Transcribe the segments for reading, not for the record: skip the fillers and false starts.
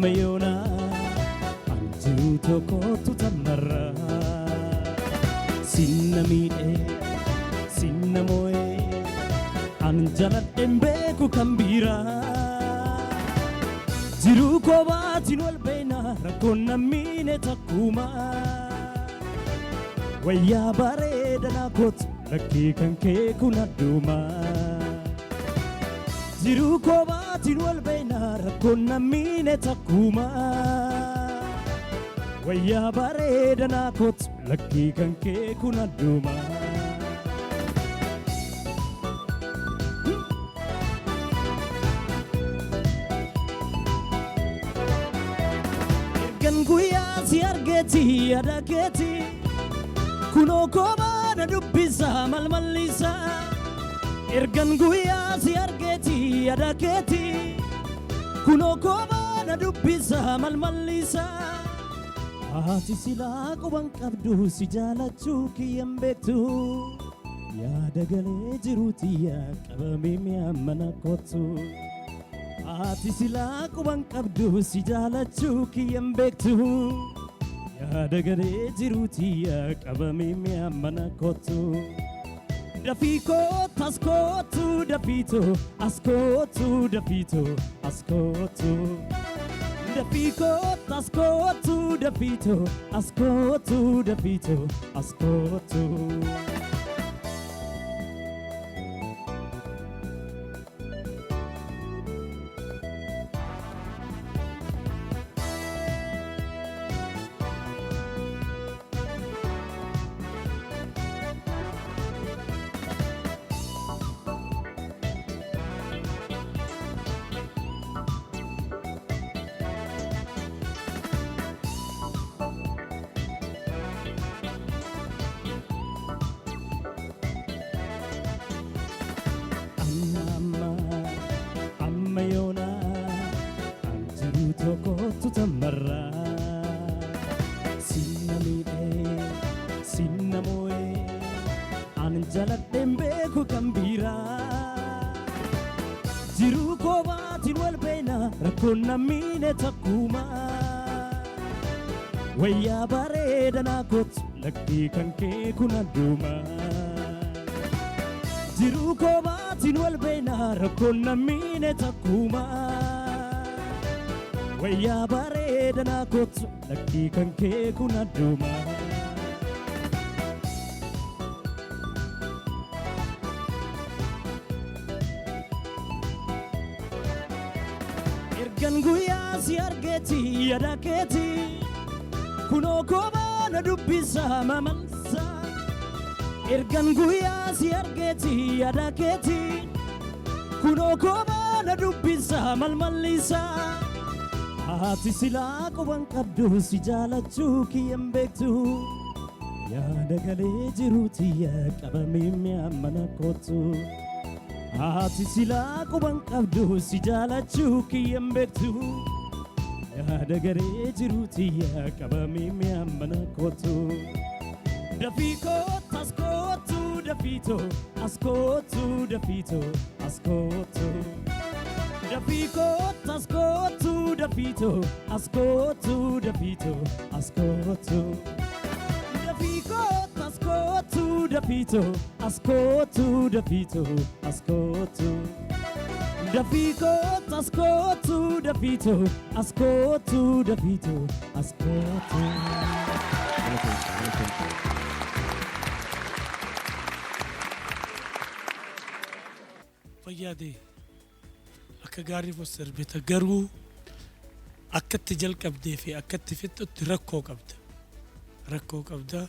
ammayona anjiru tokkotu tamarra sinna miidhe sinna mo'e anjaladhen beeku kan biraa jiru kobaatiin wal beena rakkoon nammiine takkuma wayyaa bareedanaa kootu lakkii kan kee kun adduma jiru kobaatiin wal beena rakkoon nammiine takkuma wayyaa bareedanaa kootu lakkii kan kee kun adduma ergan guyyaa si argeeti yaada keeti kunoo kobaana dubbisa malmallisa ergan guyyaa si argeeti yaada keeti kunoo kobaana dubbisa malmallisa ati silaa quban qabdu si jaalachuu kiyyan beektu yaada galee jiruuti yaa qabamee mi'a mana kootu ati silaa quban qabdu si jaalachuu kiyyan beektu yaada galee jiruuti yaa qabamee mi'a mana kootu dafii kootu as kootu dafiito as kootu dafiito as kootu dafii kootu as kootu dafiito as kootu dafiito as kootu ammayona anjiru tokkotu tamarra sinna miidhe sinna mo'e anjaladhen beeku kan biraa jiru kobaatiin wal beena rakkoon nammiine takkuma wayyaa bareedanaa kootu lakkii kan kee kun adduma jiru kobaatiin wal beena rakkoon nammiine takkuma wayyaa bareedanaa kootu lakkii kan kee kun adduma ergan guyyaa si argeeti yaada keeti kunoo kobaana dubbisa mamalsa ergan guyyaa si argeeti yaada keeti kunoo kobaana dubbisa malmallisa ati silaa quban qabdu si jaalachuu kiyyan beektu yaada galee jiruuti yaa qabamee mi'a mana kootu ati silaa quban qabdu si jaalachuu kiyyan beektu yaada galee jiruuti yaa qabamee mi'a mana kootu dafii kootu as kootu dafiito as kootu dafiito as kootu dafii kootu as kootu dafiito as kootu dafiito as kootu dafii kootu as kootu dafiito as kootu dafiito as kootu dafii kootu as kootu dafiito as kootu dafiito as kootu fayyaade akka gaarii fossarbita garuu akkatti jalqabdee fi akkatti fixutti rakkoo qabda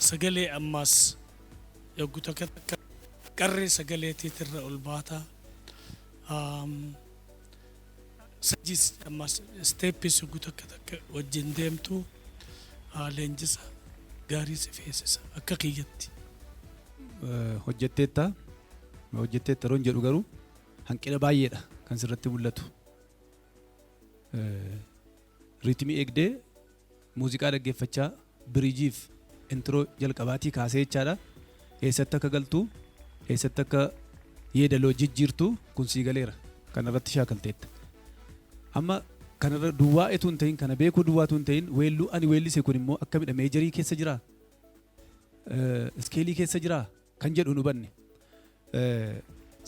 sagalee ammaas yoggu takka qarree sagaleetiitirra ol baata sajjis ammaas steeppis yoggu takka wajjin deemtu leenjisa gaarii si feesisa akka kiyyatti hojjetteetta roon jedhu garuu hanqina baay'eedha kan sirratti mul'atu ritmii eegdee muuziqaa dhaggeeffachaa biriijiif intro jalqabaatii kaasee jechaadha eessatti akka galtu eessatti akka yeedaloo jijjiirtu kun sii galeera kan irratti shaakalteetta amma kanarra duwwaa etu hin ta'in kana beekuu duwwaatu hin ta'in weelluu ani weellise kun immoo akkamidha meejarii keessa jira iskeelii keessa jira kan jedhu nu banne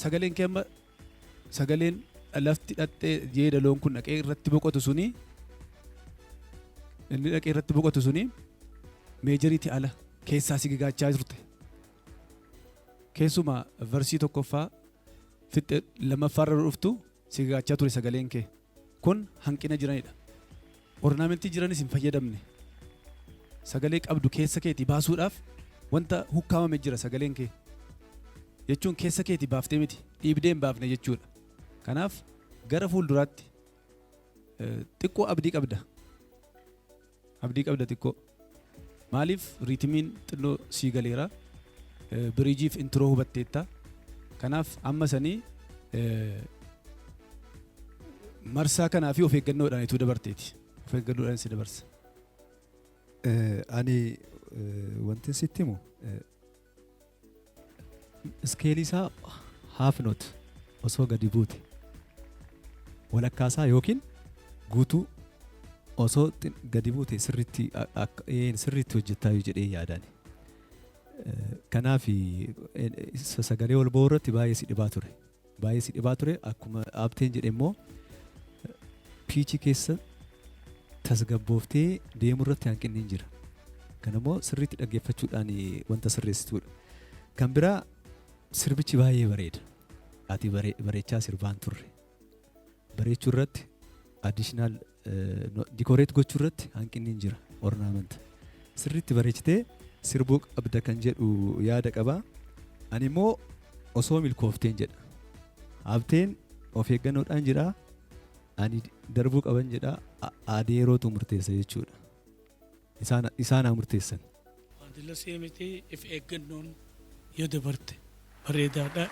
sagaleen keemma sagaleen lafti dhattee jeedaloon kun dhaqee irratti boqotu suni inni dhaqee irratti boqotu suni meejariiti ala keessaa si gigaachaa jirte keessumaa varsii tokkoffaa fixxe lammaffaarra dhuftu si gigaachaa ture sagaleen kee kun hanqina jiranidha ornaamentii jiranis hin fayyadamne sagalee qabdu keessa keetii baasuudhaaf wanta hukkaamame jira sagaleen kee jechuun keessa keetii baaftee miti dhiibdee hin baafne jechuudha kanaaf gara fuulduraatti xiqqoo abdii qabda xiqqoo maaliif riitimiin xinnoo sii galeera biriijiif intiroo hubatteetta kanaaf amma sanii marsaa kanaa fi of eeggannoodhaan ituu dabarteeti of eeggannoodhaan si dabarsa. Ani wanti sitti himu iskeelii isaa haaf noot osoo gadi buute walakkaasaa yookiin guutuu osoo gadi buute sirriitti hojjettaa jedhee yaadaan. Kanaaf sagalee ol ba'uu irratti baay'ee si dhibaa ture akkuma abteen jedhe immoo piichi keessa tasgabbooftee deemuu irratti hanqinni hin jira. Kanammoo sirriitti dhaggeeffachuudhaan wanta sirreessituudha. Kan biraa sirbichi baay'ee bareeda. Ati bareechaa sirbaan turre. Bareechuu irratti addiishinaal dikooreet gochuu irratti hanqinni hin jira ornaamenta. Sirriitti bareechitee sirbuu qabda kan jedhu yaada qaba. Ani immoo osoo milkoofteen jedha. Abteen of eeggannoodhaan jira. Ani darbuu qaban jedha. Adeerootu murteessa jechuudha. Isaan haa murteessan. Waantila seemitee if eeggannoon yoo dabarte bareedaadha.